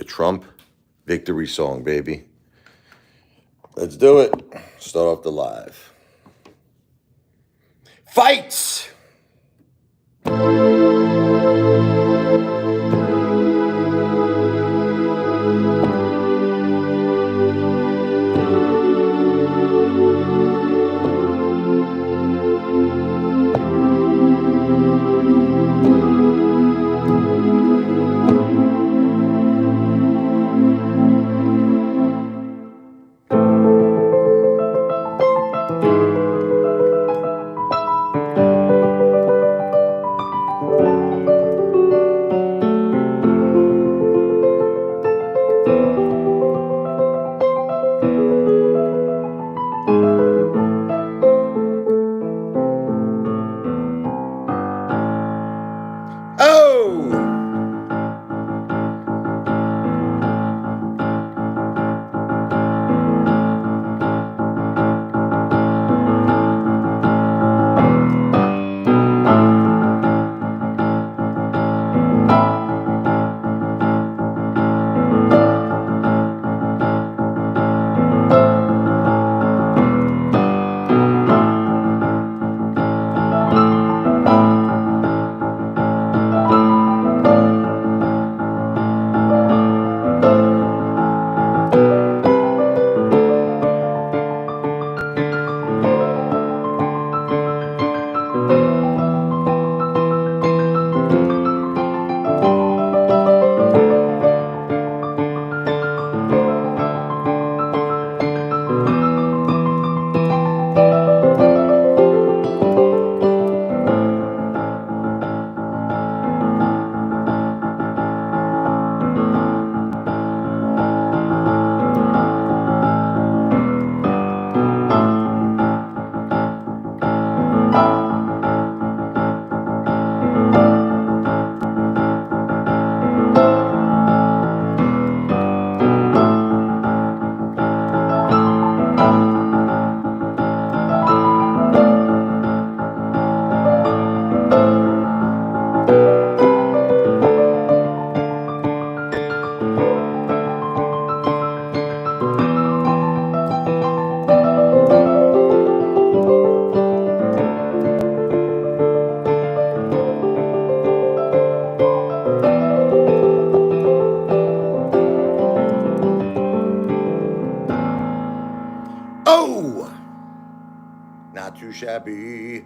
Trump victory song, baby. Let's do it. Start off the live. Fights! Oh! Oh! Not too shabby.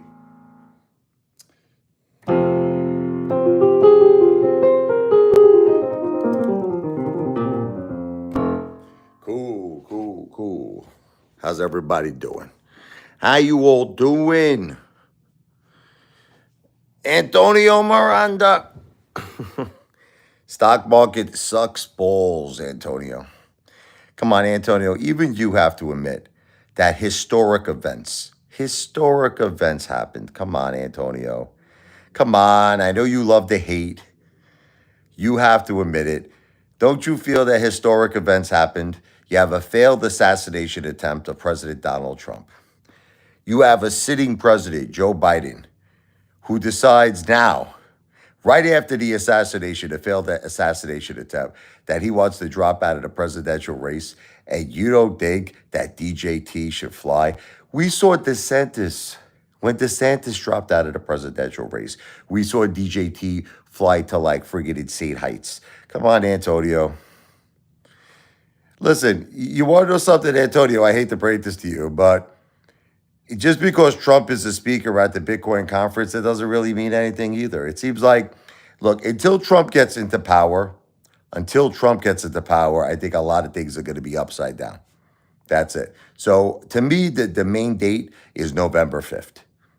Cool. How's everybody doing? How you all doing? Antonio Miranda. Stock market sucks balls, Antonio. Come on, Antonio. Even you have to admit that historic events happened. Come on, Antonio. Come on. I know you love to hate. You have to admit it. Don't you feel that historic events happened? You have a failed assassination attempt of President Donald Trump. You have a sitting president, Joe Biden, who decides now, right after the assassination, the failed assassination attempt, that he wants to drop out of the presidential race, and you don't think that DJT should fly? We saw DeSantis. When DeSantis dropped out of the presidential race, we saw DJT fly to like friggin' insane heights. Come on, Antonio. Listen, you want to know something, Antonio? I hate to break this to you, but just because Trump is the speaker at the Bitcoin conference, it doesn't really mean anything either. It seems like, look, until Trump gets into power, I think a lot of things are going to be upside down. That's it. So to me, the main date is November 5th.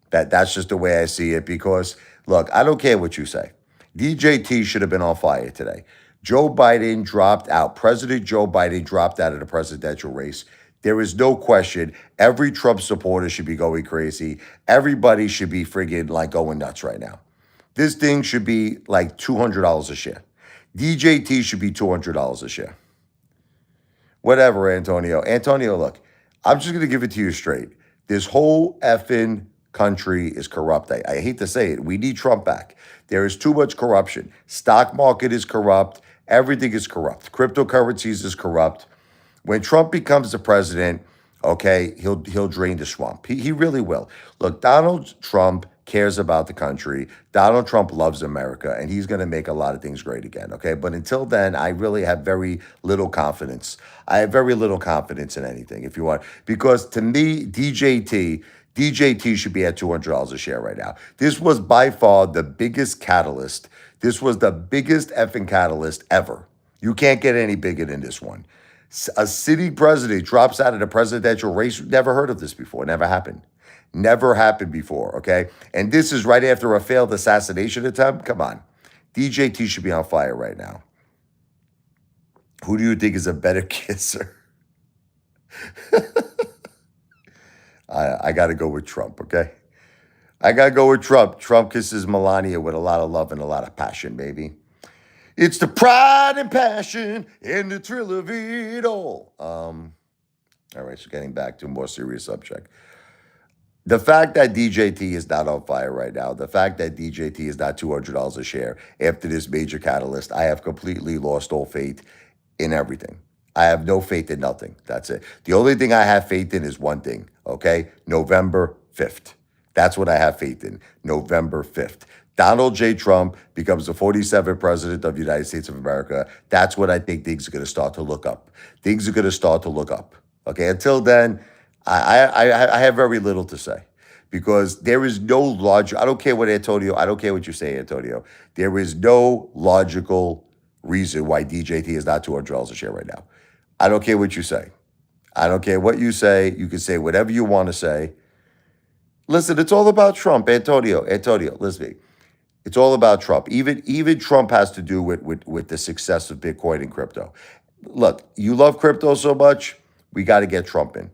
That's just the way I see it because, look, I don't care what you say. DJT should have been on fire today. Joe Biden dropped out. President Joe Biden dropped out of the presidential race. There is no question. Every Trump supporter should be going crazy. Everybody should be friggin' like going nuts right now. This thing should be like $200 a share. DJT should be $200 a share. Whatever, Antonio. Antonio, look, I'm just going to give it to you straight. This whole effing country is corrupt. I hate to say it. We need Trump back. There is too much corruption. Stock market is corrupt. Everything is corrupt. Cryptocurrencies is corrupt. When Trump becomes the president, okay, he'll drain the swamp. He really will. Look, Donald Trump cares about the country. Donald Trump loves America, and he's going to make a lot of things great again. Okay, but until then, I really have very little confidence. I have very little confidence in anything, if you want, because to me, DJT should be at $200 a share right now. This was by far the biggest catalyst. This was the biggest effing catalyst ever. You can't get any bigger than this one. A sitting president drops out of the presidential race. Never heard of this before. Never happened. Never happened before, okay? And this is right after a failed assassination attempt. Come on. DJT should be on fire right now. Who do you think is a better kisser? I got to go with Trump, okay? I got to go with Trump. Trump kisses Melania with a lot of love and a lot of passion, baby. It's the pride and passion and the thrill of it all. All right, so getting back to a more serious subject. The fact that DJT is not on fire right now, the fact that DJT is not $200 a share after this major catalyst, I have completely lost all faith in everything. I have no faith in nothing. That's it. The only thing I have faith in is one thing, okay? November 5th. That's what I have faith in. November 5th. Donald J. Trump becomes the 47th president of the United States of America. That's what I think things are going to start to look up. Things are going to start to look up. Okay, until then, I have very little to say because there is no logic. I don't care what Antonio, I don't care what you say, Antonio. There is no logical reason why DJT is not $200 a share right now. I don't care what you say. I don't care what you say. You can say whatever you want to say. Listen, it's all about Trump, Antonio, listen to me. It's all about Trump. Even Trump has to do with the success of Bitcoin and crypto. Look, you love crypto so much, we got to get Trump in.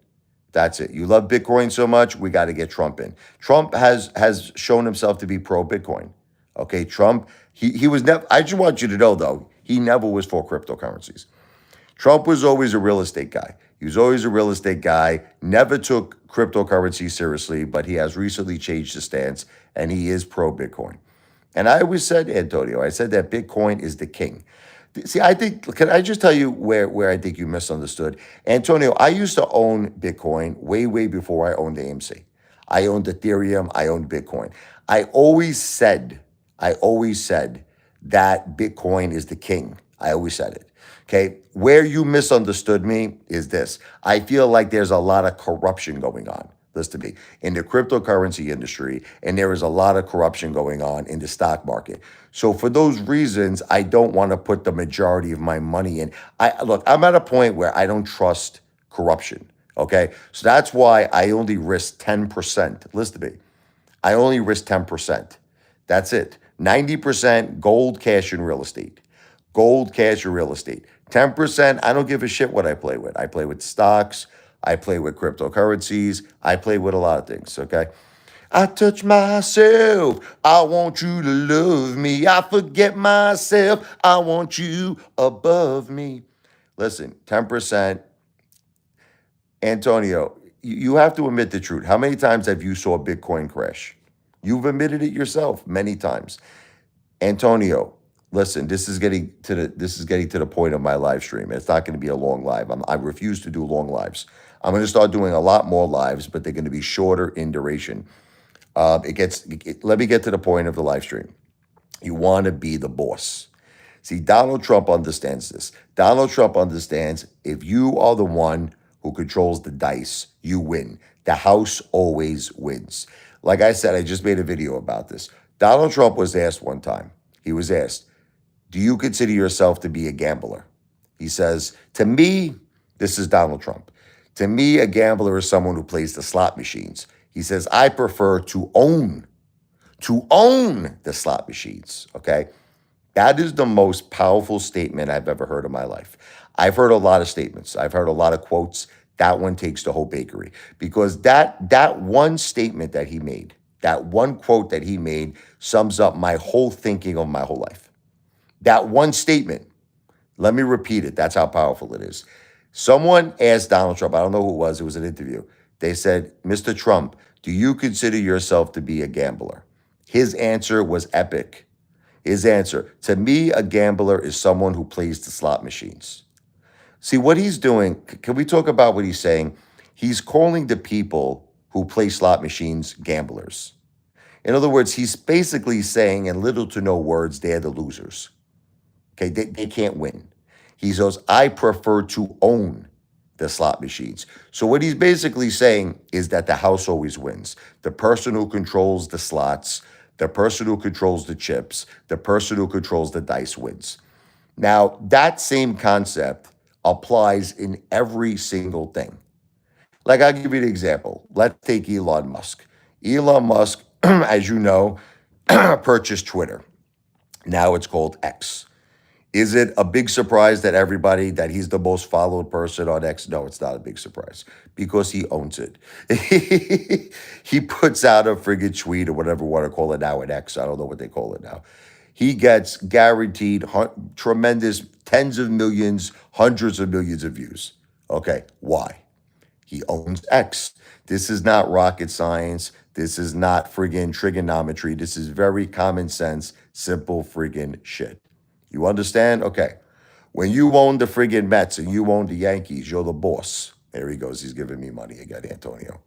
That's it. You love Bitcoin so much, we got to get Trump in. Trump has shown himself to be pro Bitcoin. Okay, Trump, he was never, I just want you to know though, he never was for cryptocurrencies. Trump was always a real estate guy. He was always a real estate guy, never took cryptocurrency seriously, but he has recently changed his stance and he is pro Bitcoin. And I always said, Antonio, I said that Bitcoin is the king. See, I think, can I just tell you where I think you misunderstood? Antonio, I used to own Bitcoin way before I owned AMC. I owned Ethereum, I owned Bitcoin. I always said that Bitcoin is the king. I always said it. Okay. Where you misunderstood me is this. I feel like there's a lot of corruption going on. Listen to me, in the cryptocurrency industry, and there is a lot of corruption going on in the stock market. So for those reasons, I don't want to put the majority of my money in. Look, I'm at a point where I don't trust corruption. Okay. So that's why I only risk 10%. Listen to me. I only risk 10%. That's it. 90% gold, cash, and real estate. Gold, cash, or real estate. 10%, I don't give a shit what I play with. I play with stocks. I play with cryptocurrencies. I play with a lot of things, okay? I touch myself. I want you to love me. I forget myself. I want you above me. Listen, 10%. Antonio, you have to admit the truth. How many times have you saw Bitcoin crash? You've admitted it yourself many times. Antonio, listen, this is getting to the point of my live stream. It's not going to be a long live. I refuse to do long lives. I'm going to start doing a lot more lives, but they're going to be shorter in duration. Let me get to the point of the live stream. You want to be the boss. See, Donald Trump understands this. Donald Trump understands if you are the one who controls the dice, you win. The house always wins. Like I said, I just made a video about this. Donald Trump was asked one time, he was asked, do you consider yourself to be a gambler? He says, to me, this is Donald Trump. To me, a gambler is someone who plays the slot machines. He says, I prefer to own the slot machines, okay? That is the most powerful statement I've ever heard in my life. I've heard a lot of statements. I've heard a lot of quotes. That one takes the whole bakery because that one statement that he made, that one quote that he made sums up my whole thinking of my whole life. That one statement, let me repeat it. That's how powerful it is. Someone asked Donald Trump, I don't know who it was an interview. They said, Mr. Trump, do you consider yourself to be a gambler? His answer was epic. His answer: to me, a gambler is someone who plays the slot machines. See what he's doing. Can we talk about what he's saying? He's calling the people who play slot machines gamblers. In other words, he's basically saying, in little to no words, they're the losers. Okay, they can't win. He says, I prefer to own the slot machines. So what he's basically saying is that the house always wins. The person who controls the slots, the person who controls the chips, the person who controls the dice wins. Now, that same concept applies in every single thing. Like, I'll give you an example. Let's take Elon Musk. Elon Musk, as you know, purchased Twitter. Now it's called X. Is it a big surprise that he's the most followed person on X? No, it's not a big surprise because he owns it. He puts out a friggin' tweet or whatever you want to call it now at X. I don't know what they call it now. He gets guaranteed tremendous tens of millions, hundreds of millions of views. Okay, why? He owns X. This is not rocket science. This is not friggin' trigonometry. This is very common sense, simple friggin' shit. You understand? Okay. When you own the friggin' Mets and you own the Yankees, you're the boss. There he goes. He's giving me money again, Antonio.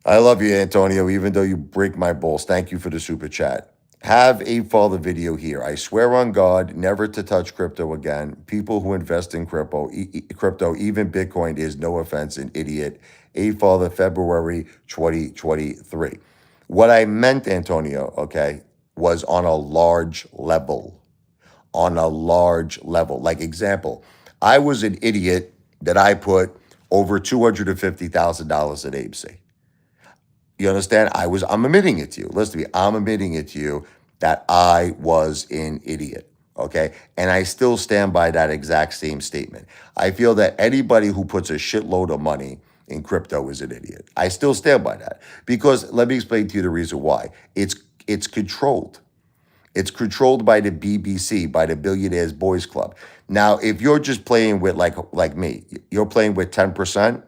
I love you, Antonio, even though you break my balls. Thank you for the super chat. Have Apefather video here. I swear on God, never to touch crypto again. People who invest in crypto, even Bitcoin, is no offense, an idiot. Apefather, February 2023. What I meant, Antonio, okay, was on a large level. On a large level. Like, example, I was an idiot that I put over $250,000 at AMC. You understand? I'm admitting it to you. Listen to me. I'm admitting it to you that I was an idiot. Okay. And I still stand by that exact same statement. I feel that anybody who puts a shitload of money in crypto is an idiot. I still stand by that because let me explain to you the reason why. It's controlled. It's controlled by the BBC, by the Billionaires Boys Club. Now, if you're just playing with like me, you're playing with 10%,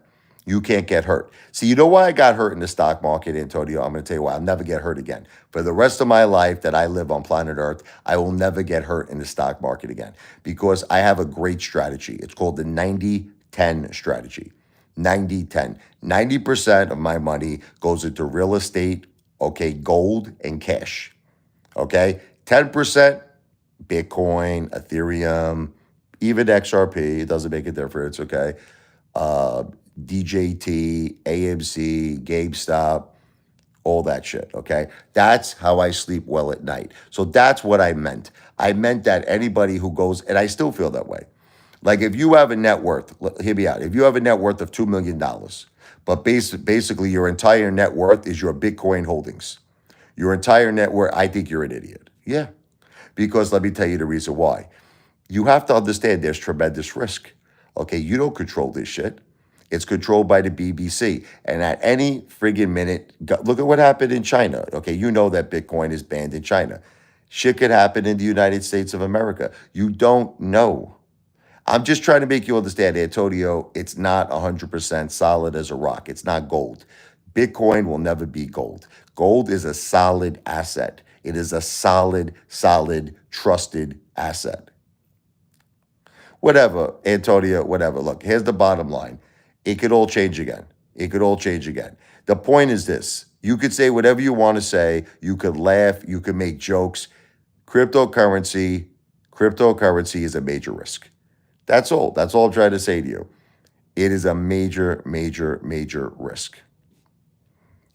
you can't get hurt. See, you know why I got hurt in the stock market, Antonio? I'm going to tell you why. I'll never get hurt again. For the rest of my life that I live on planet Earth, I will never get hurt in the stock market again because I have a great strategy. It's called the 90-10 strategy. 90-10. 90% of my money goes into real estate, okay, gold, and cash. Okay? 10% Bitcoin, Ethereum, even XRP. It doesn't make a difference, okay? DJT, AMC, GameStop, all that shit, okay? That's how I sleep well at night. So that's what I meant. I meant that anybody who goes, and I still feel that way. Like if you have a net worth, hear me out. If you have a net worth of $2 million, but basically your entire net worth is your Bitcoin holdings, your entire net worth, I think you're an idiot. Yeah. Because let me tell you the reason why. You have to understand there's tremendous risk. Okay, you don't control this shit. It's controlled by the BBC. And at any friggin' minute, look at what happened in China. Okay, you know that Bitcoin is banned in China. Shit could happen in the United States of America. You don't know. I'm just trying to make you understand, Antonio, it's not 100% solid as a rock. It's not gold. Bitcoin will never be gold. Gold is a solid asset. It is a solid, trusted asset. Whatever, Antonio, whatever. Look, here's the bottom line. It could all change again. It could all change again. The point is this. You could say whatever you want to say. You could laugh. You could make jokes. Cryptocurrency is a major risk. That's all. That's all I'm trying to say to you. It is a major risk.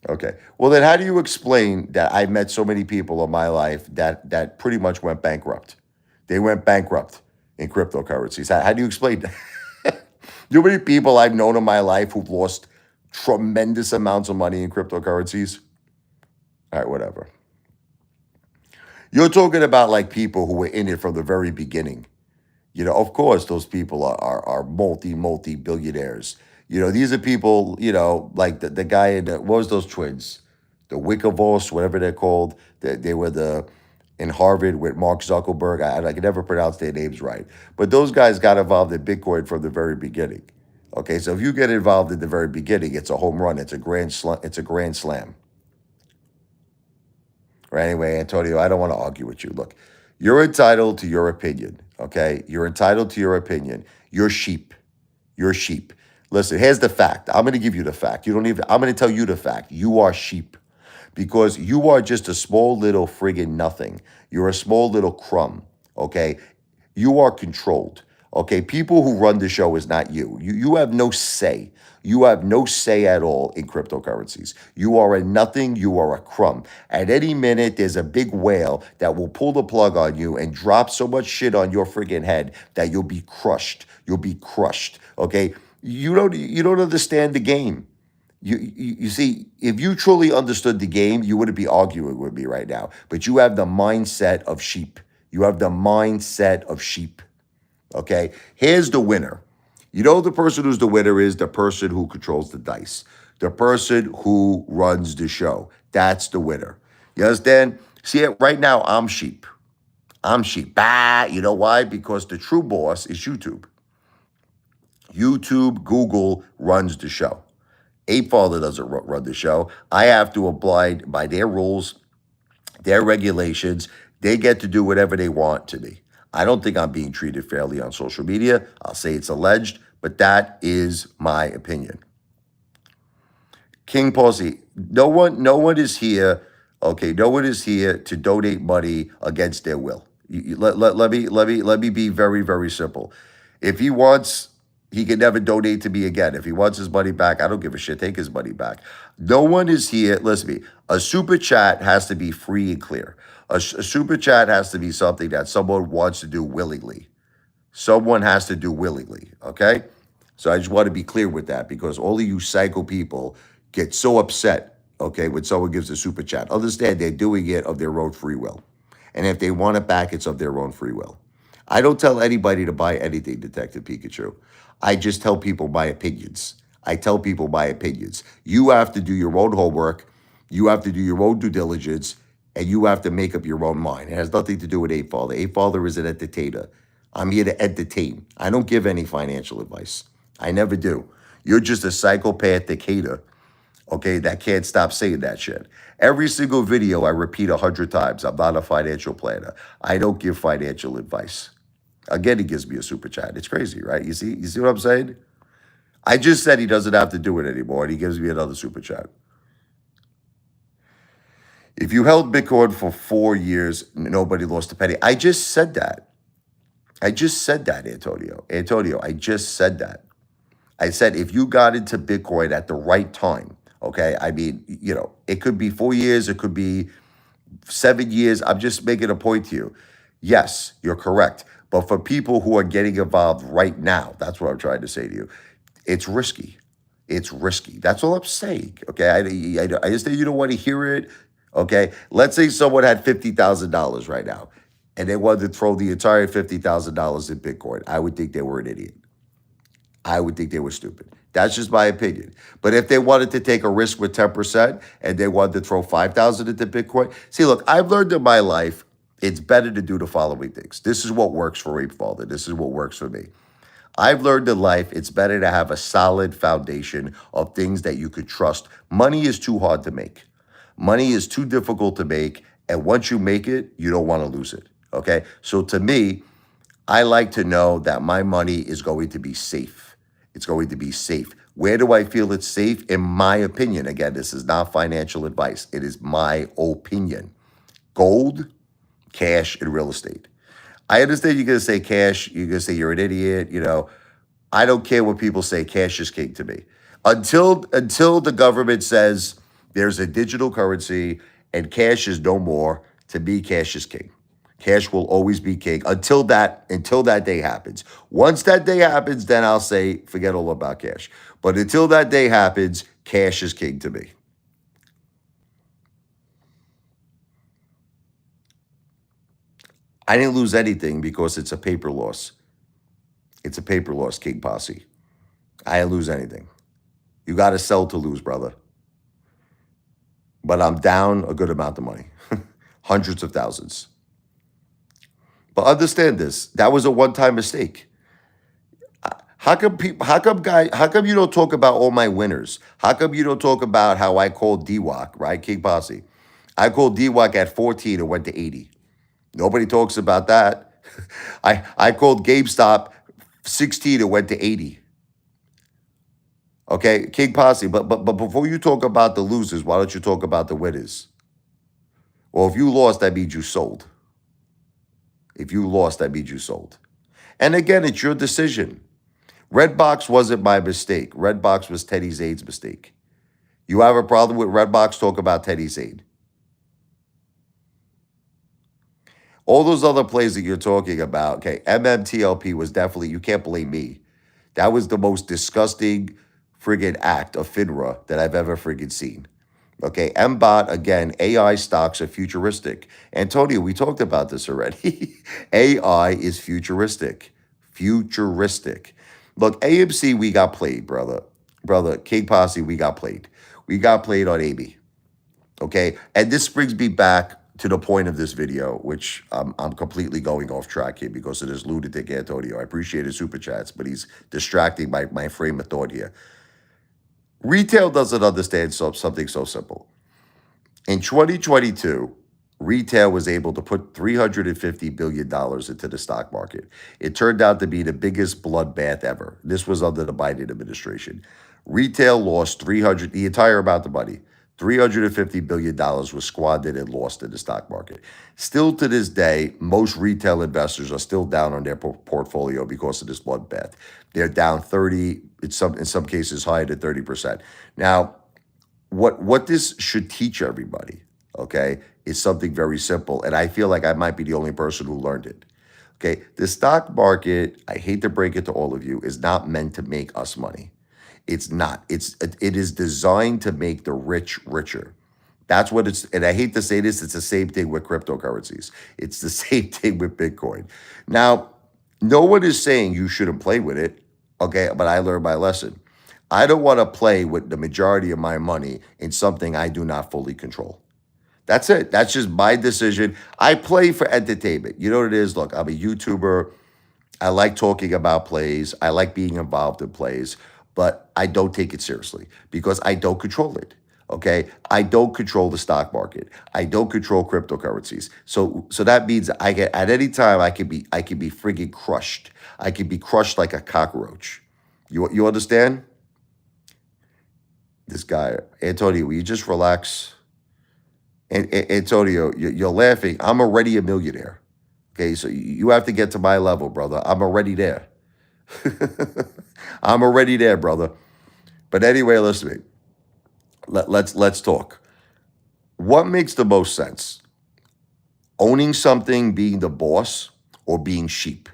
Okay. Well, then how do you explain that I met so many people in my life that pretty much went bankrupt? They went bankrupt in cryptocurrencies. How do you explain that? You know how many people I've known in my life who've lost tremendous amounts of money in cryptocurrencies? All right, whatever. You're talking about like people who were in it from the very beginning. You know, of course, those people are multi billionaires. You know, these are people, you know, like the guy in what was those twins? The Winklevoss, whatever they're called. They were in Harvard with Mark Zuckerberg. I can never pronounce their names right. But those guys got involved in Bitcoin from the very beginning. Okay, so if you get involved in the very beginning, it's a home run. It's a grand slam. Or anyway, Antonio, I don't want to argue with you. Look, you're entitled to your opinion. Okay, you're entitled to your opinion. You're sheep. You're sheep. Listen, here's the fact. I'm going to give you the fact. You don't even. I'm going to tell you the fact. You are sheep because you are just a small little friggin' nothing. You're a small little crumb. Okay, you are controlled. Okay, people who run the show is not you. You have no say. You have no say at all in cryptocurrencies. You are a nothing. You are a crumb. At any minute, there's a big whale that will pull the plug on you and drop so much shit on your friggin' head that you'll be crushed. You'll be crushed. Okay, you don't understand the game. You see, if you truly understood the game, you wouldn't be arguing with me right now. But you have the mindset of sheep. You have the mindset of sheep. Okay. Here's the winner. You know, the person who's the winner is the person who controls the dice, the person who runs the show. That's the winner. You understand? See it right now. I'm sheep. I'm sheep. Bah. You know why? Because the true boss is YouTube. YouTube, Google runs the show. Apefather doesn't run the show. I have to abide by their rules, their regulations. They get to do whatever they want to me. I don't think I'm being treated fairly on social media. I'll say it's alleged, but that is my opinion. King Posey, no one is here. Okay, no one is here to donate money against their will. Let me be very, very simple. If he wants, he can never donate to me again. If he wants his money back, I don't give a shit. Take his money back. No one is here. Listen to me. A super chat has to be free and clear. A super chat has to be something that someone wants to do willingly. Someone has to do willingly. Okay. So I just want to be clear with that because all of you psycho people get so upset, okay, when someone gives a super chat. Understand they're doing it of their own free will. And if they want it back, it's of their own free will. I don't tell anybody to buy anything, Detective Pikachu. I just tell people my opinions. I tell people my opinions. You have to do your own homework. You have to do your own due diligence, and you have to make up your own mind. It has nothing to do with Apefather. Apefather is an entertainer. I'm here to entertain. I don't give any financial advice. I never do. You're just a psychopathic hater, okay, that can't stop saying that shit. Every single video I repeat 100 times. I'm not a financial planner. I don't give financial advice. Again, he gives me a super chat. It's crazy, right? You see what I'm saying? I just said he doesn't have to do it anymore, and he gives me another super chat. If you held Bitcoin for 4 years, nobody lost a penny. I just said that. I just said that, Antonio. Antonio, I just said that. I said if you got into Bitcoin at the right time, okay? I mean, it could be 4 years, it could be 7 years. I'm just making a point to you. Yes, you're correct. But for people who are getting involved right now, that's what I'm trying to say to you. It's risky. It's risky. That's all I'm saying. Okay. I understand you don't want to hear it. Okay. Let's say someone had $50,000 right now and they wanted to throw the entire $50,000 in Bitcoin. I would think they were an idiot. I would think they were stupid. That's just my opinion. But if they wanted to take a risk with 10% and they wanted to throw 5,000 into Bitcoin, see, look, I've learned in my life it's better to do the following things. This is what works for Apefather. This is what works for me. I've learned in life it's better to have a solid foundation of things that you could trust. Money is too hard to make. Money is too difficult to make. And once you make it, you don't want to lose it. Okay. So to me, I like to know that my money is going to be safe. It's going to be safe. Where do I feel it's safe? In my opinion, again, this is not financial advice. It is my opinion. Gold, cash, and real estate. I understand you're going to say cash. You're going to say you're an idiot. I don't care what people say. Cash is king to me. Until the government says there's a digital currency and cash is no more, to me, cash is king. Cash will always be king until that day happens. Once that day happens, then I'll say forget all about cash. But until that day happens, cash is king to me. I didn't lose anything because it's a paper loss. It's a paper loss, King Posse. I didn't lose anything. You got to sell to lose, brother. But I'm down a good amount of money, hundreds of thousands. But understand this: that was a one-time mistake. How come people? How come you don't talk about all my winners? How come you don't talk about how I called DWAC, right, King Posse? I called DWAC at 14 and went to 80. Nobody talks about that. I called GameStop 16 and went to 80. Okay, King Posse. But before you talk about the losers, why don't you talk about the winners? Well, if you lost, that means you sold. If you lost, that means you sold. And again, it's your decision. Redbox wasn't my mistake. Redbox was Teddy Zane's mistake. You have a problem with Redbox? Talk about Teddy Zane. All those other plays that you're talking about, okay, MMTLP was definitely, you can't blame me. That was the most disgusting friggin' act of FINRA that I've ever friggin' seen. Okay, MBOT, again, AI stocks are futuristic. Antonio, we talked about this already. AI is futuristic. Futuristic. Look, AMC, we got played, brother. Brother, King Posse, we got played. We got played on AB. Okay, and this brings me back to the point of this video, which I'm completely going off track here because of this lunatic Antonio. I appreciate his super chats, but he's distracting my frame of thought here. Retail doesn't understand something so simple. In 2022, retail was able to put $350 billion into the stock market. It turned out to be the biggest bloodbath ever. This was under the Biden administration. Retail lost the entire amount of money. $350 billion was squandered and lost in the stock market. Still to this day, most retail investors are still down on their portfolio because of this bloodbath. They're down 30, in some cases higher than 30%. Now, what this should teach everybody, okay, is something very simple. And I feel like I might be the only person who learned it. Okay, the stock market, I hate to break it to all of you, is not meant to make us money. It's not. It is designed to make the rich richer. That's what it's, and I hate to say this, it's the same thing with cryptocurrencies. It's the same thing with Bitcoin. Now, no one is saying you shouldn't play with it, okay, but I learned my lesson. I don't want to play with the majority of my money in something I do not fully control. That's it. That's just my decision. I play for entertainment. You know what it is? Look, I'm a YouTuber. I like talking about plays. I like being involved in plays, but I don't take it seriously because I don't control it. Okay, I don't control the stock market. I don't control cryptocurrencies. So that means I get at any time I can be friggin' crushed. I can be crushed like a cockroach. You understand? This guy, Antonio, will you just relax? And Antonio, you're laughing. I'm already a millionaire. Okay, so you have to get to my level, brother. I'm already there. I'm already there, brother. But anyway, listen to me. Let's talk. What makes the most sense? Owning something, being the boss, or being sheep?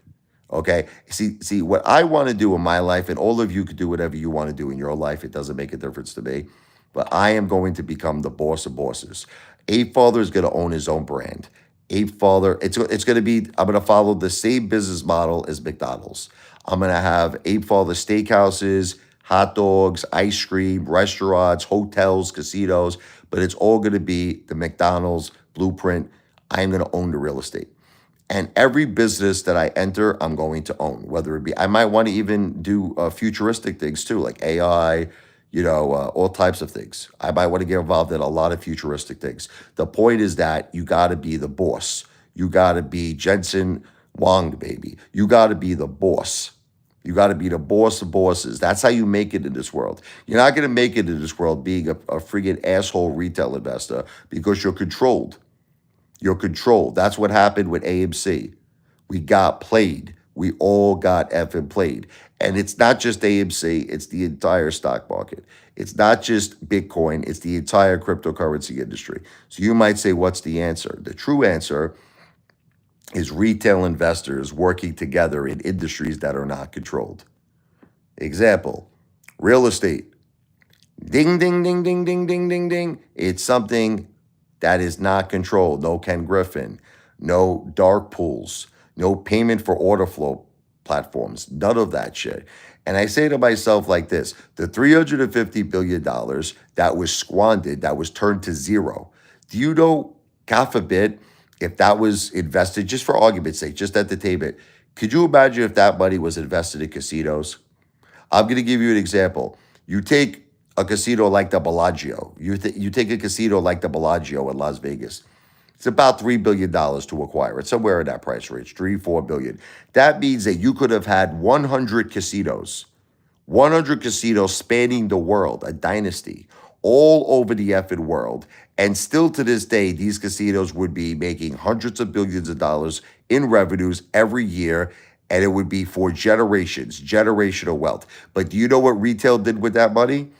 Okay. See, what I want to do in my life, and all of you could do whatever you want to do in your life. It doesn't make a difference to me. But I am going to become the boss of bosses. Apefather is going to own his own brand. Apefather, it's going to be, I'm going to follow the same business model as McDonald's. I'm going to have Apefather steakhouses, hot dogs, ice cream, restaurants, hotels, casinos, but it's all going to be the McDonald's blueprint. I'm going to own the real estate. And every business that I enter, I'm going to own, whether it be, I might want to even do futuristic things too, like AI, all types of things. I might want to get involved in a lot of futuristic things. The point is that you got to be the boss. You got to be Jensen Wong, baby. You got to be the boss. You got to be the boss of bosses. That's how you make it in this world. You're not going to make it in this world being a friggin' asshole retail investor because you're controlled. You're controlled. That's what happened with AMC. We got played. We all got effing played. And it's not just AMC, it's the entire stock market. It's not just Bitcoin, it's the entire cryptocurrency industry. So you might say, what's the answer? The true answer is retail investors working together in industries that are not controlled. Example, real estate. Ding, ding, ding, ding, ding, ding, ding, ding. It's something that is not controlled. No Ken Griffin, no dark pools, no payment for order flow platforms, none of that shit. And I say to myself like this, the $350 billion that was squandered, that was turned to zero. Do you know, God forbid, if that was invested, just for argument's sake, just entertainment, could you imagine if that money was invested in casinos? I'm going to give you an example. You take a casino like the Bellagio. You take a casino like the Bellagio in Las Vegas. It's about $3 billion to acquire it, somewhere in that price range, 3, 4 billion. That means that you could have had 100 casinos spanning the world, a dynasty, all over the effing world. And still to this day, these casinos would be making hundreds of billions of dollars in revenues every year. And it would be for generations, generational wealth. But do you know what retail did with that money?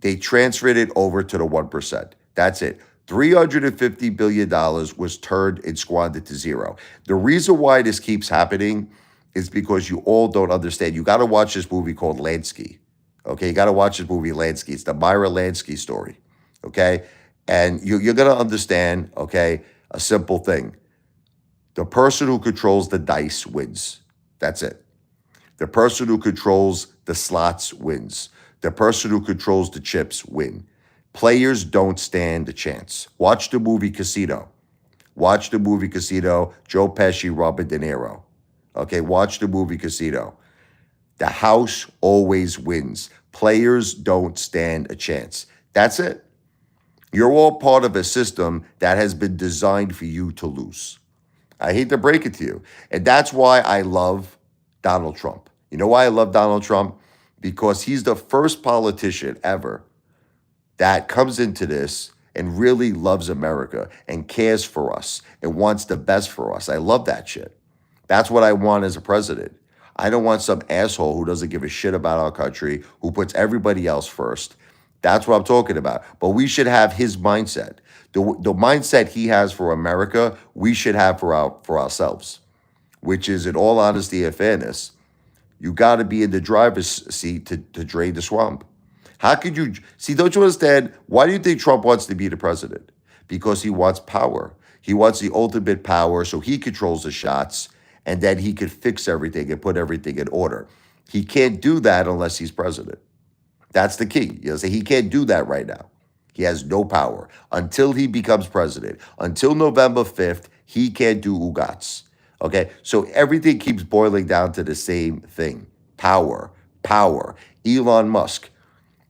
They transferred it over to the 1%. That's it. $350 billion was turned and squandered to zero. The reason why this keeps happening is because you all don't understand. You got to watch this movie called Lansky. Okay, you got to watch this movie Lansky. It's the Myra Lansky story. Okay, and you're going to understand, okay, a simple thing. The person who controls the dice wins. That's it. The person who controls the slots wins. The person who controls the chips win. Players don't stand a chance. Watch the movie Casino. Watch the movie Casino. Joe Pesci, Robert De Niro. Okay, watch the movie Casino. The house always wins. Players don't stand a chance. That's it. You're all part of a system that has been designed for you to lose. I hate to break it to you. And that's why I love Donald Trump. You know why I love Donald Trump? Because he's the first politician ever that comes into this and really loves America and cares for us and wants the best for us. I love that shit. That's what I want as a president. I don't want some asshole who doesn't give a shit about our country, who puts everybody else first. That's what I'm talking about. But we should have his mindset. The mindset he has for America, we should have for ourselves, which is, in all honesty and fairness, you got to be in the driver's seat to drain the swamp. How could you see? Don't you understand? Why do you think Trump wants to be the president? Because he wants power. He wants the ultimate power, so he controls the shots, and then he could fix everything and put everything in order. He can't do that unless he's president. That's the key. You know, so he can't do that right now. He has no power until he becomes president. Until November 5th, he can't do ugats. Okay, so everything keeps boiling down to the same thing: power, power. Elon Musk,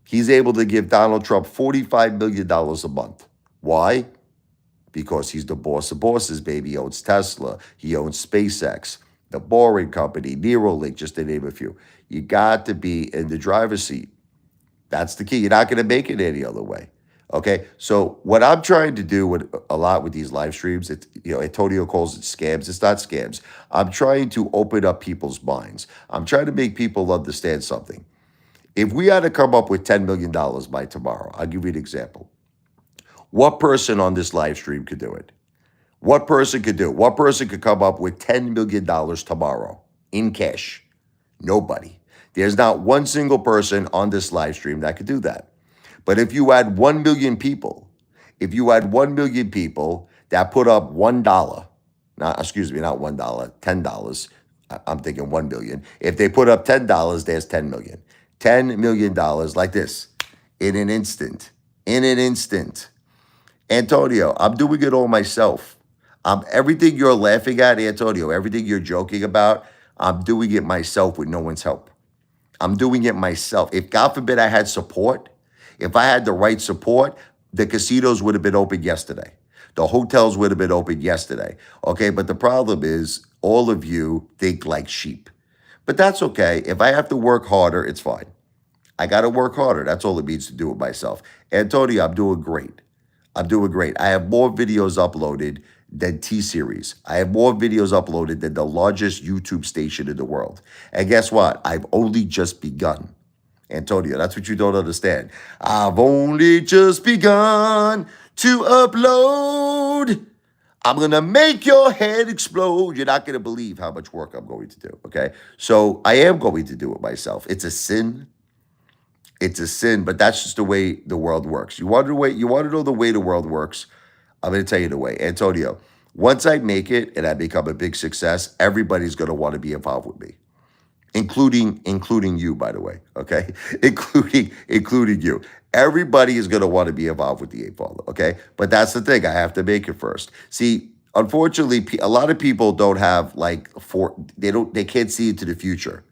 he's able to give Donald Trump $45 million a month. Why? Because he's the boss of bosses, baby. He owns Tesla. He owns SpaceX, the Boring Company, Neuralink, just to name a few. You got to be in the driver's seat. That's the key. You're not going to make it any other way. Okay, so what I'm trying to do with a lot with these live streams, it's, Antonio calls it scams. It's not scams. I'm trying to open up people's minds. I'm trying to make people understand something. If we had to come up with $10 million by tomorrow, I'll give you an example. What person on this live stream could do it? What person could do it? What person could come up with $10 million tomorrow in cash? Nobody. There's not one single person on this live stream that could do that. But if you had 1 million people, if you had 1 million people that put up $1, not $1, $10, I'm thinking 1 billion. If they put up $10, there's 10 million. $10 million like this in an instant. In an instant. Antonio, I'm doing it all myself. Everything you're laughing at, Antonio, everything you're joking about, I'm doing it myself with no one's help. I'm doing it myself. If God forbid I had support, if I had the right support, the casinos would have been open yesterday. The hotels would have been open yesterday. Okay, but the problem is all of you think like sheep. But that's okay. If I have to work harder, it's fine. I got to work harder. That's all it means to do it myself. Antonio, I'm doing great. I'm doing great. I have more videos uploaded than T-Series. I have more videos uploaded than the largest YouTube station in the world. And guess what? I've only just begun. Antonio, that's what you don't understand. I've only just begun to upload. I'm going to make your head explode. You're not going to believe how much work I'm going to do, okay? So I am going to do it myself. It's a sin. It's a sin, but that's just the way the world works. You want to know the way the world works? I'm going to tell you the way. Antonio, once I make it and I become a big success, everybody's going to want to be involved with me. Including you, by the way, okay? Including you. Everybody is going to want to be involved with the Apefather, okay? But that's the thing. I have to make it first. See, unfortunately, a lot of people don't have they can't see into the future.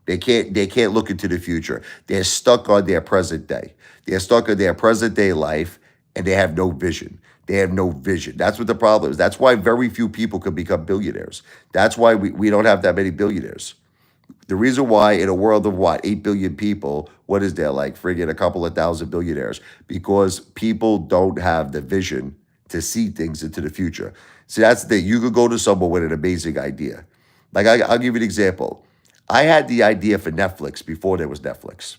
They can't look into the future. They're stuck on their present day. They're stuck on their present day life and they have no vision. They have no vision. That's what the problem is. That's why very few people can become billionaires. That's why we don't have that many billionaires. The reason why in a world of what, 8 billion people, what is there, like friggin' a couple of thousand billionaires? Because people don't have the vision to see things into the future. See, that's the thing. You could go to someone with an amazing idea. Like, I'll give you an example. I had the idea for Netflix before there was Netflix.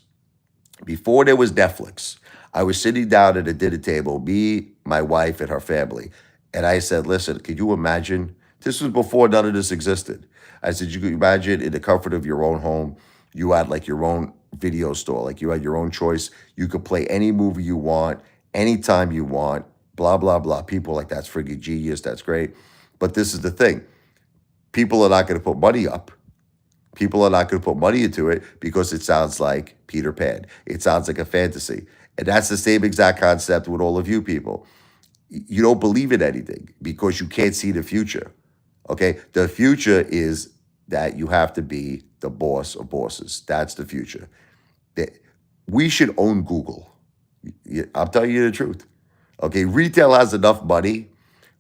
Before there was Netflix, I was sitting down at a dinner table, me, my wife, and her family. And I said, listen, could you imagine? This was before none of this existed. I said, you could imagine in the comfort of your own home, you had like your own video store, like you had your own choice. You could play any movie you want, anytime you want, blah, blah, blah. People are like, that's freaking genius. That's great. But this is the thing. People are not going to put money up. People are not going to put money into it because it sounds like Peter Pan. It sounds like a fantasy. And that's the same exact concept with all of you people. You don't believe in anything because you can't see the future. Okay? The future is that you have to be the boss of bosses. That's the future. That- We should own Google. I'm telling you the truth. Okay, retail has enough money.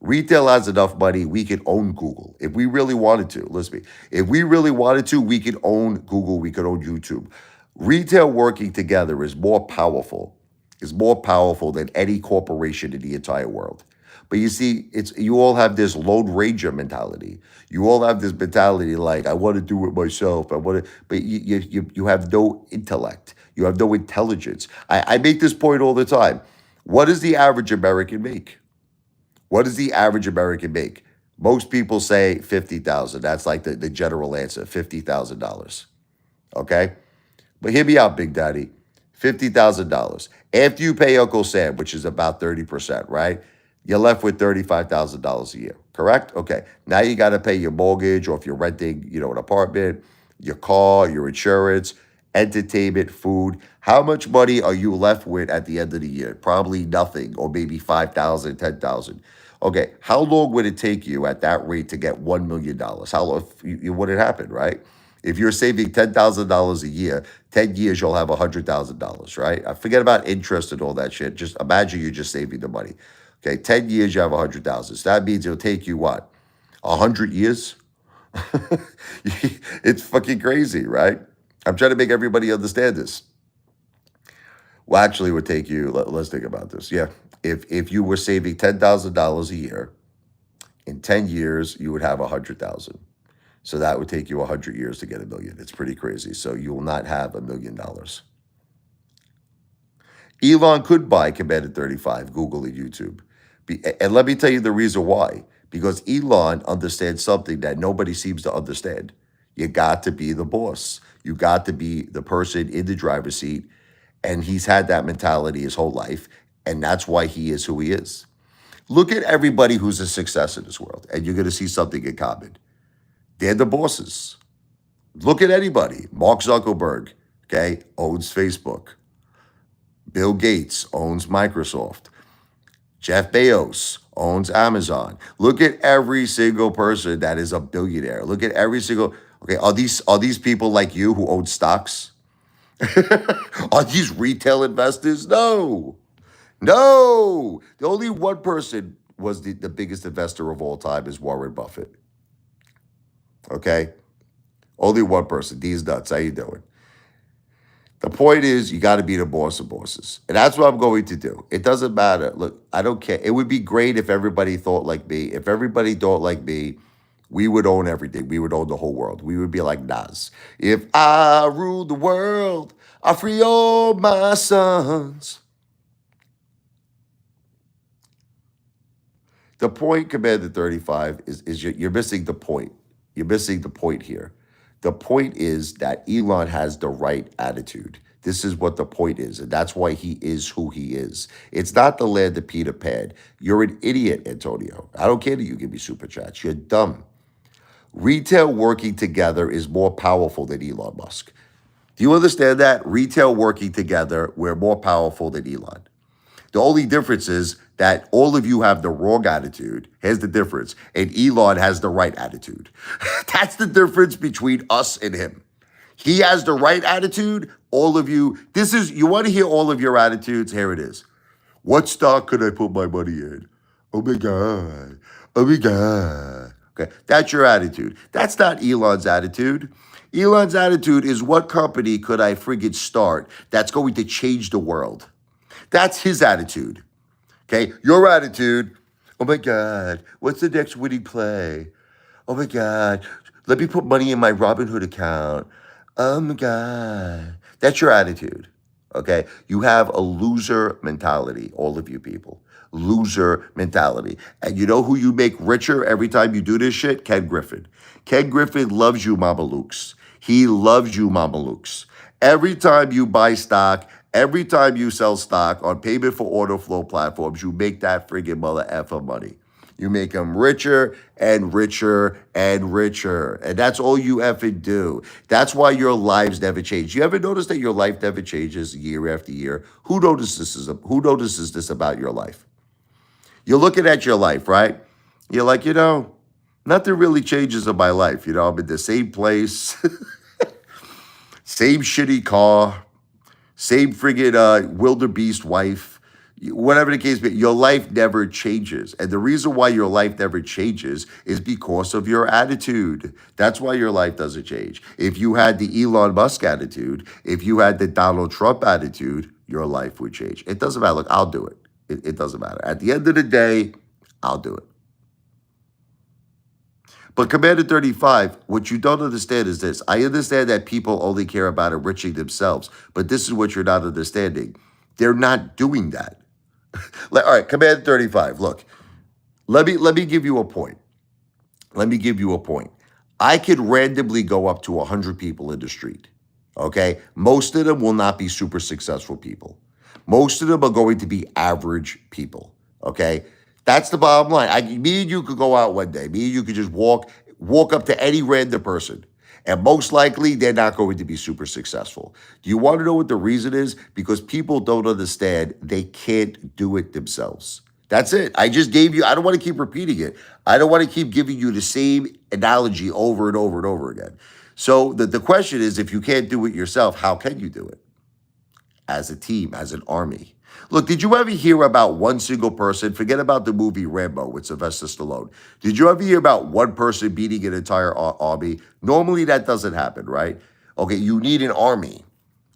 Retail has enough money. We could own Google if we really wanted to. Listen to me. If we really wanted to, we could own Google. We could own YouTube. Retail working together is more powerful. Is more powerful than any corporation in the entire world. But you see, it's you all have this Lone Ranger mentality. You all have this mentality like I want to do it myself. I want to, but you have no intellect. You have no intelligence. I make this point all the time. What does the average American make? What does the average American make? Most people say 50,000. That's like the general answer, $50,000. Okay? But hear me out, Big Daddy. $50,000. After you pay Uncle Sam, which is about 30%, right? You're left with $35,000 a year, correct? Okay. Now you got to pay your mortgage, or if you're renting, an apartment, your car, your insurance, entertainment, food. How much money are you left with at the end of the year? Probably nothing, or maybe 5,000, 10,000. Okay. How long would it take you at that rate to get $1 million? How long? Would it happen, right? If you're saving $10,000 a year, 10 years you'll have $100,000, right? I forget about interest and all that shit. Just imagine you're just saving the money. Okay, 10 years you have 100,000. So that means it'll take you what? 100 years? It's fucking crazy, right? I'm trying to make everybody understand this. Well, actually, it would take you. Let's think about this. Yeah, if you were saving $10,000 a year, in 10 years you would have 100,000. So that would take you 100 years to get a million. It's pretty crazy. So you will not have $1 million. Elon could buy Commanded 35, Google, and YouTube. And let me tell you the reason why. Because Elon understands something that nobody seems to understand. You got to be the boss. You got to be the person in the driver's seat. And he's had that mentality his whole life. And that's why he is who he is. Look at everybody who's a success in this world, and you're going to see something in common. They're the bosses. Look at anybody. Mark Zuckerberg, okay, owns Facebook. Bill Gates owns Microsoft. Jeff Bezos owns Amazon. Look at every single person that is a billionaire. Look at every single. Okay, are these people like you who own stocks? Are these retail investors? No, no. The only one person was the biggest investor of all time is Warren Buffett. Okay, only one person. These nuts. How you doing? The point is, you got to be the boss of bosses. And that's what I'm going to do. It doesn't matter. Look, I don't care. It would be great if everybody thought like me. If everybody thought like me, we would own everything. We would own the whole world. We would be like Nas. If I rule the world, I free all my sons. The point, Commander 35, is you're missing the point. You're missing the point here. The point is that Elon has the right attitude. This is what the point is, and that's why he is who he is. It's not the land of Peter Pan. You're an idiot, Antonio. I don't care that you give me super chats. You're dumb. Retail working together is more powerful than Elon Musk. Do you understand that? Retail working together, we're more powerful than Elon. The only difference is that all of you have the wrong attitude. Here's the difference. And Elon has the right attitude. That's the difference between us and him. He has the right attitude. All of you, you want to hear all of your attitudes? Here it is. What stock could I put my money in? Oh my God. Oh my God. Okay, that's your attitude. That's not Elon's attitude. Elon's attitude is what company could I friggin' start that's going to change the world? That's his attitude. Okay, your attitude, oh my God, what's the next winning play? Oh my God, let me put money in my Robinhood account. Oh my God. That's your attitude. Okay. You have a loser mentality, all of you people. Loser mentality. And you know who you make richer every time you do this shit? Ken Griffin. Ken Griffin loves you, Mama Lukes. He loves you, Mama Lukes. Every time you buy stock, every time you sell stock on payment for order flow platforms, you make that friggin' mother effer money. You make them richer and richer and richer. And that's all you effing do. That's why your lives never change. You ever notice that your life never changes year after year? Who notices this about your life? You're looking at your life, right? You're like, nothing really changes in my life. I'm in the same place, same shitty car, same friggin' wildebeest wife, whatever the case may be, your life never changes. And the reason why your life never changes is because of your attitude. That's why your life doesn't change. If you had the Elon Musk attitude, if you had the Donald Trump attitude, your life would change. It doesn't matter. Look, I'll do it. It doesn't matter. At the end of the day, I'll do it. But Commander 35, what you don't understand is this. I understand that people only care about enriching themselves, but this is what you're not understanding. They're not doing that. All right, Commander 35, look, let me give you a point. Let me give you a point. I could randomly go up to 100 people in the street, okay? Most of them will not be super successful people. Most of them are going to be average people, okay? That's the bottom line. Me and you could go out one day. Me and you could just walk up to any random person, and most likely they're not going to be super successful. Do you want to know what the reason is? Because people don't understand they can't do it themselves. That's it. I just gave you, I don't want to keep repeating it. I don't want to keep giving you the same analogy over and over and over again. So the question is, if you can't do it yourself, how can you do it? As a team, as an army. Look, did you ever hear about one single person? Forget about the movie Rambo with Sylvester Stallone. Did you ever hear about one person beating an entire army? Normally that doesn't happen, right? Okay, you need an army.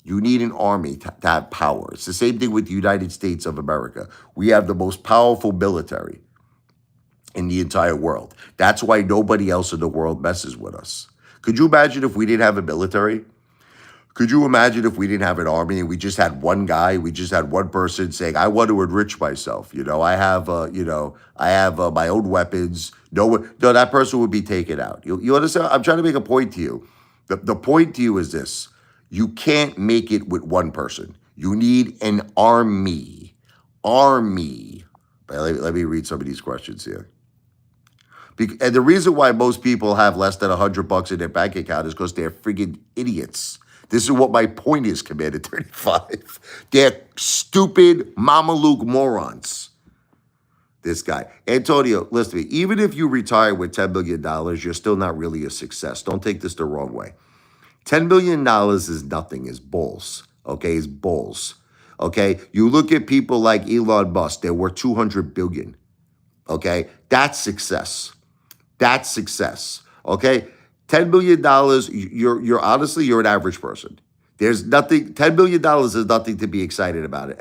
You need an army to have power. It's the same thing with the United States of America. We have the most powerful military in the entire world. That's why nobody else in the world messes with us. Could you imagine if we didn't have a military? Could you imagine if we didn't have an army and we just had one guy, we just had one person saying, "I want to enrich myself. I have my own weapons." No, that person would be taken out. You understand? I'm trying to make a point to you. The point to you is this: you can't make it with one person. You need an army. Army. Let me read some of these questions here. And the reason why most people have less than $100 in their bank account is because they're friggin' idiots. This is what my point is, Commander 35. They're stupid Mama Luke morons. This guy. Antonio, listen to me. Even if you retire with $10 million, you're still not really a success. Don't take this the wrong way. $10 million is nothing, is bulls. Okay, is bulls. Okay, you look at people like Elon Musk, they're worth $200 billion. Okay, that's success. That's success. Okay, $10 million, you're honestly, you're an average person. There's nothing, $10 million is nothing to be excited about.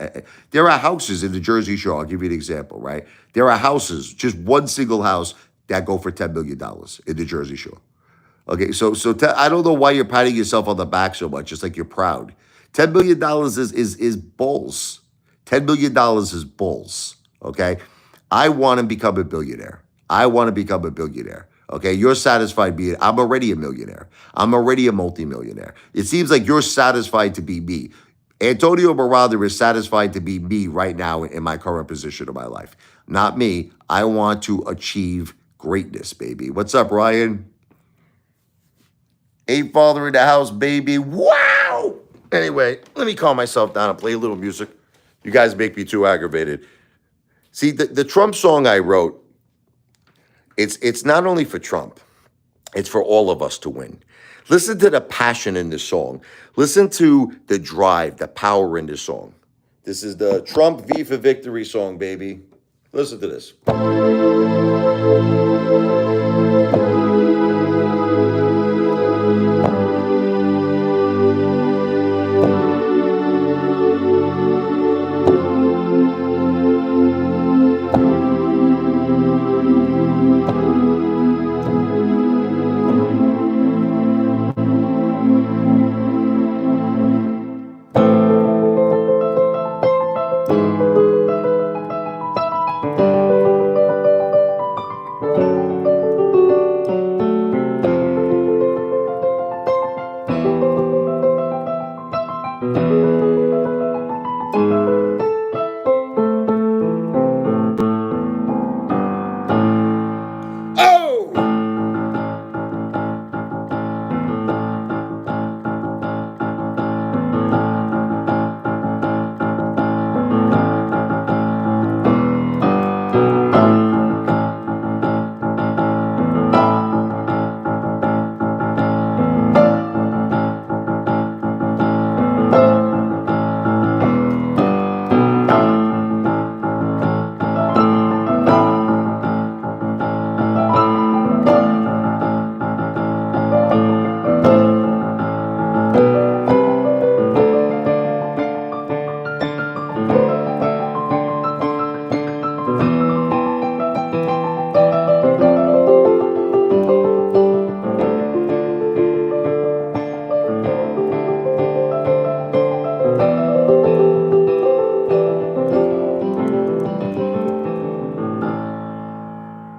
There are houses in the Jersey Shore, I'll give you an example, right? There are houses, just one single house that go for $10 million in the Jersey Shore. Okay, so I don't know why you're patting yourself on the back so much. It's like you're proud. $10 million is bulls. $10 million is bulls. Okay, I want to become a billionaire. I want to become a billionaire. Okay, you're satisfied being. I'm already a millionaire. I'm already a multimillionaire. It seems like you're satisfied to be me. Antonio Marauder is satisfied to be me right now in my current position of my life. Not me. I want to achieve greatness, baby. What's up, Ryan? Apefather in the house, baby. Wow. Anyway, let me calm myself down and play a little music. You guys make me too aggravated. See, the Trump song I wrote, it's not only for Trump, it's for all of us to win. Listen to the passion in this song. Listen to the drive, the power in this song. This is the Trump V for Victory song, baby. Listen to this. Oh!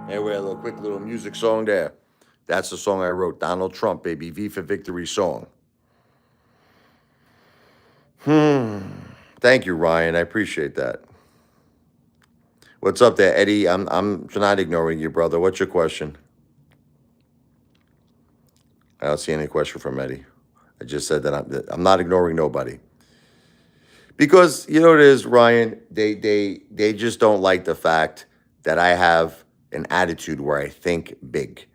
And we had a little quick little music song there. That's the song I wrote. Donald Trump, baby. V for Victory song. Thank you, Ryan. I appreciate that. What's up there, Eddie? I'm not ignoring you, brother. What's your question? I don't see any question from Eddie. I just said that I'm not ignoring nobody. Because you know what it is, Ryan? They just don't like the fact that I have an attitude where I think big.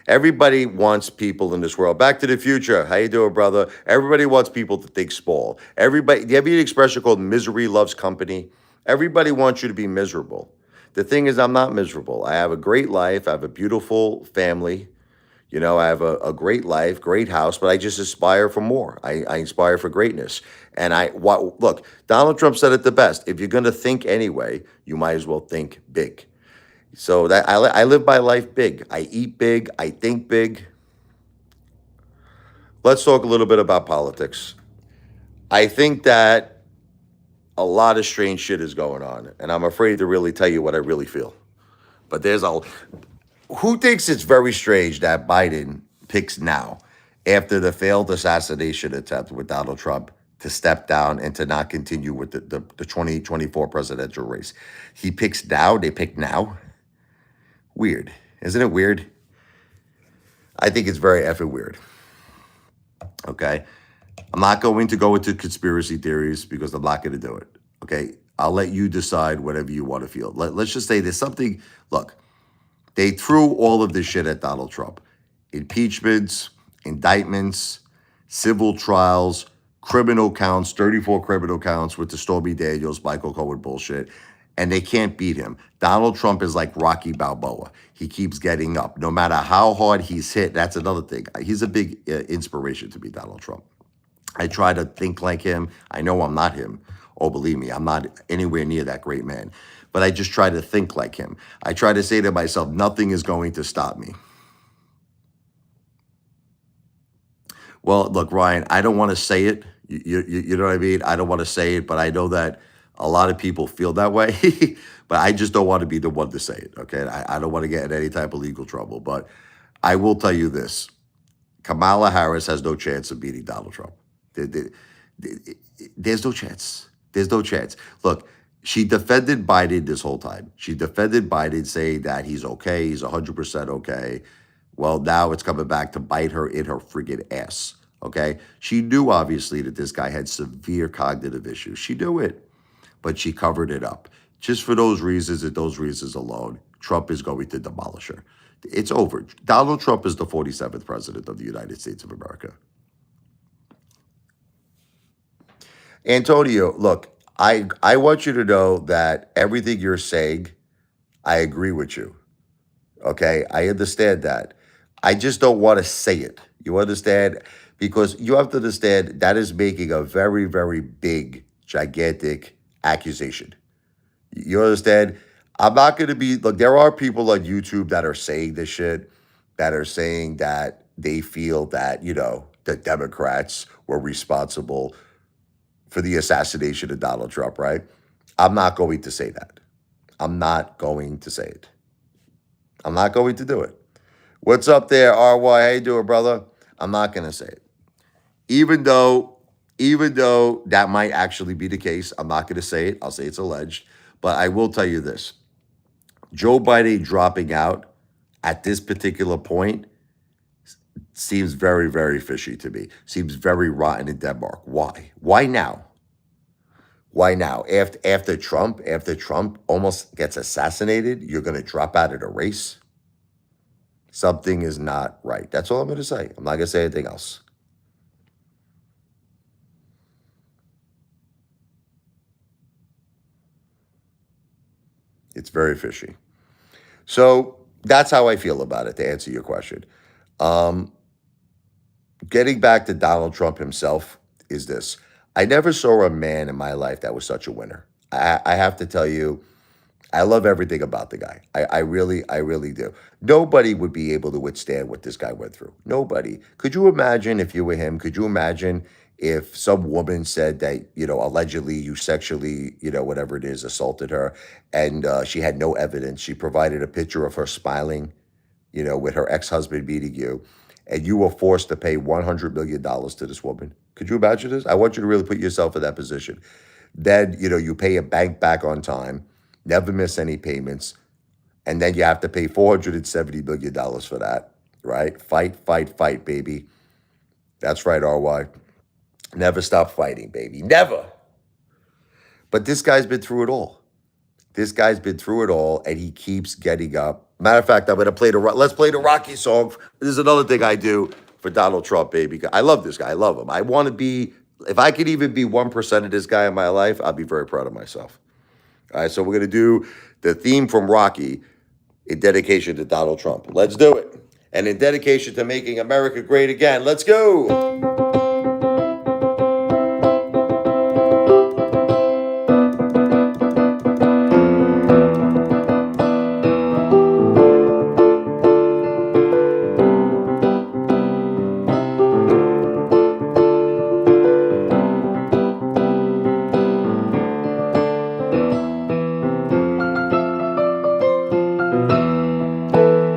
Everybody wants people in this world. Back to the Future. How you doing, brother? Everybody wants people to think small. Everybody, you have an expression called misery loves company. Everybody wants you to be miserable. The thing is, I'm not miserable. I have a great life. I have a beautiful family. You know, I have a great life, great house, but I just aspire for more. I aspire for greatness. And look, Donald Trump said it the best. If you're going to think anyway, you might as well think big. So that I live my life big. I eat big. I think big. Let's talk a little bit about politics. I think that a lot of strange shit is going on, and I'm afraid to really tell you what I really feel. But who thinks it's very strange that Biden picks now, after the failed assassination attempt with Donald Trump, to step down and to not continue with the 2024 presidential race? He picks now. They pick now. Weird. Isn't it weird? I think it's very effing weird. Okay? I'm not going to go into conspiracy theories because I'm not going to do it. Okay? I'll let you decide whatever you want to feel. Let's just say there's something. Look, they threw all of this shit at Donald Trump. Impeachments, indictments, civil trials, criminal counts, 34 criminal counts with the Stormy Daniels, Michael Cohen bullshit. And they can't beat him. Donald Trump is like Rocky Balboa. He keeps getting up. No matter how hard he's hit, that's another thing. He's a big inspiration to me, Donald Trump. I try to think like him. I know I'm not him. Oh, believe me, I'm not anywhere near that great man. But I just try to think like him. I try to say to myself, nothing is going to stop me. Well, look, Ryan, I don't want to say it. You know what I mean? I don't want to say it, but I know that a lot of people feel that way. But I just don't want to be the one to say it, okay? I don't want to get in any type of legal trouble. But I will tell you this. Kamala Harris has no chance of beating Donald Trump. There's no chance. There's no chance. Look, she defended Biden this whole time. She defended Biden saying that he's okay, he's 100% okay. Well, now it's coming back to bite her in her friggin' ass, okay? She knew, obviously, that this guy had severe cognitive issues. She knew it, but she covered it up. Just for those reasons and those reasons alone, Trump is going to demolish her. It's over. Donald Trump is the 47th president of the United States of America. Antonio, look, I want you to know that everything you're saying, I agree with you. Okay, I understand that. I just don't want to say it. You understand? Because you have to understand that is making a very, very big, gigantic accusation. You understand? I'm not going to be, look, there are people on YouTube that are saying this shit, that are saying that they feel that, the Democrats were responsible for the assassination of Donald Trump, right? I'm not going to say that. I'm not going to say it. I'm not going to do it. What's up there, RY? How you doing, brother? I'm not going to say it. Even though, even though that might actually be the case, I'm not going to say it. I'll say it's alleged. But I will tell you this. Joe Biden dropping out at this particular point seems very, very fishy to me. Seems very rotten in Denmark. Why? Why now? Why now? After Trump almost gets assassinated, you're going to drop out of the race? Something is not right. That's all I'm going to say. I'm not going to say anything else. It's very fishy. So that's how I feel about it, to answer your question. Um, Getting back to Donald Trump himself is this. I never saw a man in my life that was such a winner. I have to tell you, I love everything about the guy. I really do. Nobody would be able to withstand what this guy went through. Nobody. Could you imagine if you were him? Could you imagine if some woman said that, allegedly you sexually, whatever it is, assaulted her and she had no evidence? She provided a picture of her smiling, with her ex-husband meeting you, and you were forced to pay $100 million to this woman. Could you imagine this? I want you to really put yourself in that position. Then, you pay a bank back on time, never miss any payments, and then you have to pay $470 million for that, right? Fight, fight, fight, baby. That's right, RY. Never stop fighting, baby. Never. But this guy's been through it all. This guy's been through it all, and he keeps getting up. Matter of fact, I'm gonna play let's play the Rocky song. This is another thing I do for Donald Trump, baby. I love this guy. I love him. I want to be. If I could even be 1% of this guy in my life, I'd be very proud of myself. All right, so we're gonna do the theme from Rocky in dedication to Donald Trump. Let's do it, and in dedication to making America great again. Let's go.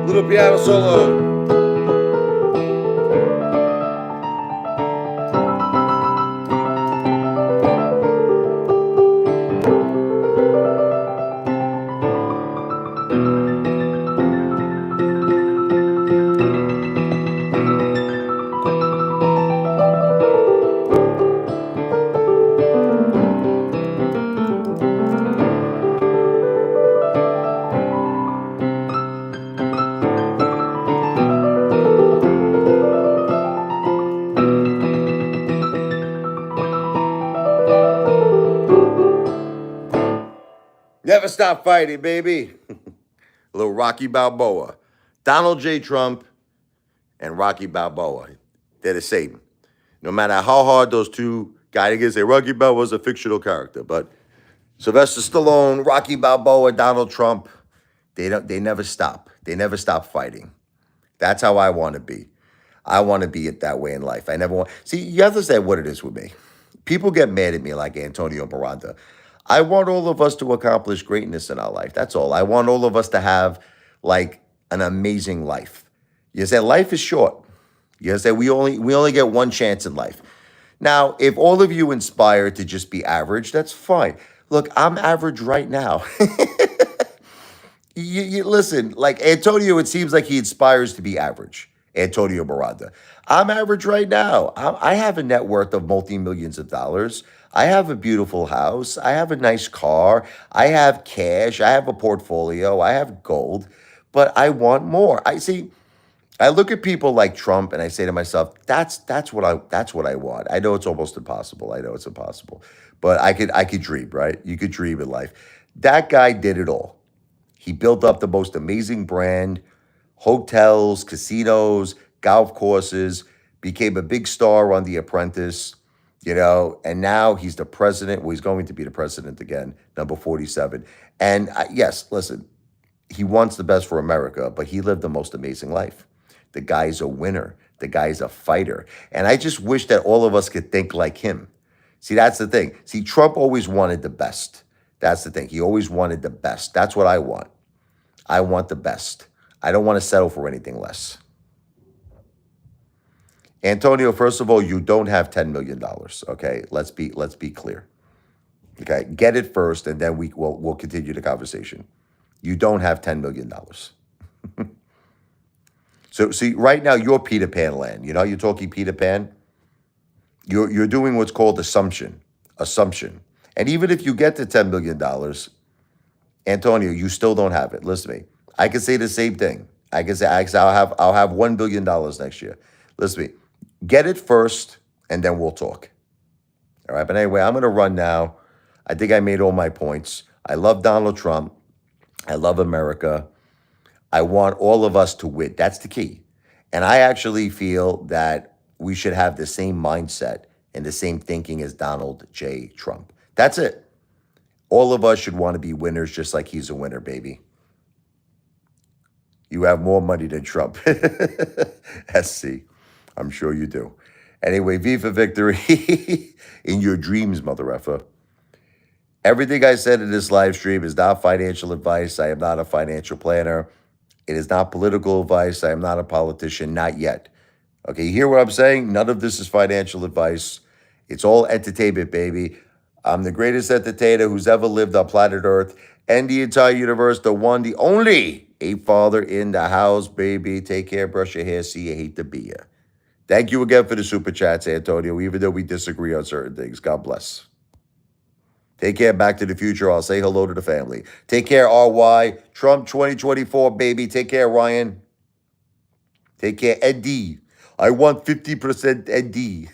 Little piano solo. Never stop fighting, baby. A little Rocky Balboa. Donald J. Trump and Rocky Balboa. They're the same. No matter how hard those two guys get, say Rocky Balboa was a fictional character, but Sylvester Stallone, Rocky Balboa, Donald Trump, they never stop. They never stop fighting. That's how I want to be. I want to be it that way in life. I never want. See, you understand what it is with me. People get mad at me like Antonio Miranda. I want all of us to accomplish greatness in our life. That's all. I want all of us to have like an amazing life. You say life is short. You say we only get one chance in life. Now, if all of you inspire to just be average, that's fine. Look, I'm average right now. You listen, like Antonio, it seems like he inspires to be average. Antonio Miranda. I'm average right now. I have a net worth of multi-millions of dollars. I have a beautiful house. I have a nice car. I have cash. I have a portfolio. I have gold. but I want more. I see. I look at people like Trump and I say to myself, that's what I want. I know it's almost impossible. I know it's impossible. But I could dream, right? You could dream in life. That guy did it all. He built up the most amazing brand, hotels, casinos, golf courses, became a big star on The Apprentice, and now he's the president. Well, he's going to be the president again, number 47. And yes, listen, he wants the best for America, but he lived the most amazing life. The guy's a winner. The guy's a fighter. And I just wish that all of us could think like him. See, that's the thing. See, Trump always wanted the best. That's the thing. He always wanted the best. That's what I want. I want the best. I don't want to settle for anything less. Antonio, first of all, you don't have $10 million. dollars, okay? Let's be clear. Okay. Get it first, and then we'll continue the conversation. You don't have $10 million. dollars. So see, right now you're Peter Pan land. You're talking Peter Pan. You're doing what's called assumption. Assumption. And even if you get to $10 million, dollars, Antonio, you still don't have it. Listen to me. I can say the same thing. I can say I'll have $1 billion next year. Listen to me. Get it first, and then we'll talk. All right. But anyway, I'm gonna run now. I think I made all my points. I love Donald Trump. I love America. I want all of us to win. That's the key. And I actually feel that we should have the same mindset and the same thinking as Donald J. Trump. That's it. All of us should want to be winners just like he's a winner, baby. You have more money than Trump. SC. I'm sure you do. Anyway, Viva Victory in your dreams, mother effer. Everything I said in this live stream is not financial advice. I am not a financial planner. It is not political advice. I am not a politician, not yet. Okay, you hear what I'm saying? None of this is financial advice. It's all entertainment, baby. I'm the greatest entertainer who's ever lived on planet Earth and the entire universe, the one, the only Apefather in the house, baby. Take care, brush your hair, see you, hate to be you. Thank you again for the super chats, Antonio, even though we disagree on certain things. God bless. Take care, Back to the Future. I'll say hello to the family. Take care, RY. Trump 2024, baby. Take care, Ryan. Take care, Eddie. I want 50% Eddie.